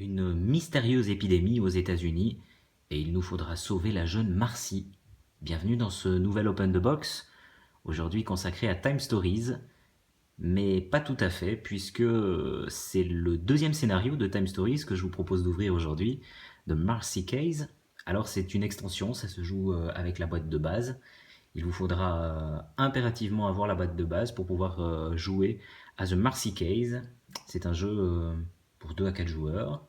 une mystérieuse épidémie aux États-Unis et il nous faudra sauver la jeune Marcy. Bienvenue dans ce nouvel Open the Box, aujourd'hui consacré à Time Stories, mais pas tout à fait, puisque c'est le deuxième scénario de Time Stories que je vous propose d'ouvrir aujourd'hui, de Marcy Case. Alors c'est une extension, ça se joue avec la boîte de base. Il vous faudra impérativement avoir la boîte de base pour pouvoir jouer à The Marcy Case. C'est un jeu pour 2 à 4 joueurs,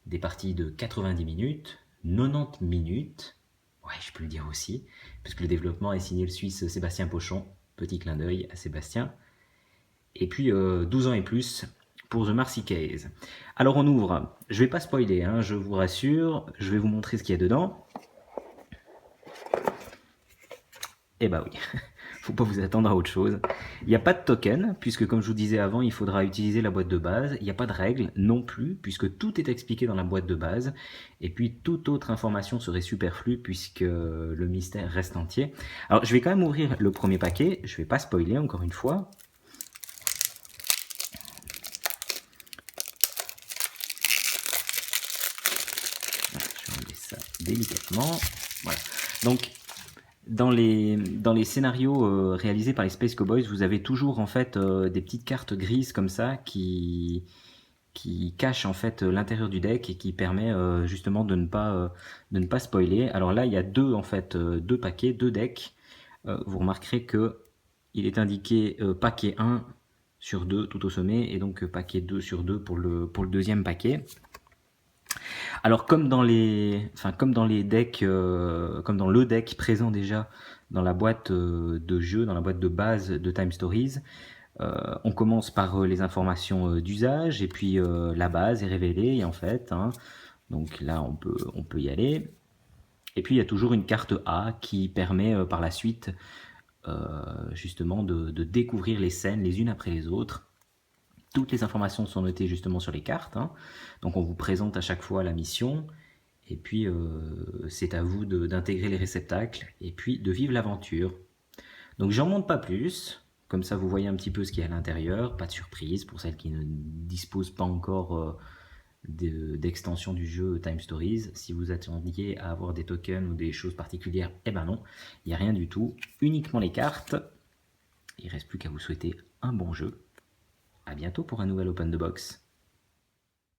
des parties de 90 minutes, 90 minutes, ouais je peux le dire aussi, puisque le développement est signé le Suisse Sébastien Pochon, petit clin d'œil à Sébastien, et puis 12 ans et plus pour The Marcy Case. Alors on ouvre, je vais pas spoiler, hein, je vous rassure, je vais vous montrer ce qu'il y a dedans. Eh bah oui, faut pas vous attendre à autre chose. Il n'y a pas de token, puisque comme je vous disais avant, il faudra utiliser la boîte de base. Il n'y a pas de règles non plus, puisque tout est expliqué dans la boîte de base. Et puis toute autre information serait superflue, puisque le mystère reste entier. Alors je vais quand même ouvrir le premier paquet, je vais pas spoiler encore une fois. Voilà, je vais enlever ça délicatement. Voilà. Donc dans les scénarios réalisés par les Space Cowboys, vous avez toujours en fait des petites cartes grises comme ça qui cachent en fait l'intérieur du deck et qui permet justement de ne pas spoiler. Alors là, il y a deux en fait deux paquets, deux decks. Vous remarquerez que il est indiqué paquet 1 sur 2 tout au sommet et donc paquet 2 sur 2 pour le deuxième paquet. Alors comme dans les decks, comme dans le deck présent déjà dans la boîte de jeu, dans la boîte de base de Time Stories, on commence par les informations d'usage et puis la base est révélée en fait. Hein. Donc là on peut y aller. Et puis il y a toujours une carte A qui permet par la suite justement de découvrir les scènes les unes après les autres. Toutes les informations sont notées justement sur les cartes. Hein. Donc on vous présente à chaque fois la mission. Et puis c'est à vous d'intégrer les réceptacles et puis de vivre l'aventure. Donc j'en montre pas plus. Comme ça vous voyez un petit peu ce qu'il y a à l'intérieur. Pas de surprise pour celles qui ne disposent pas encore d'extension du jeu Time Stories. Si vous attendiez à avoir des tokens ou des choses particulières, eh ben non. Il n'y a rien du tout. Uniquement les cartes. Il ne reste plus qu'à vous souhaiter un bon jeu. A bientôt pour un nouvel Open the Box.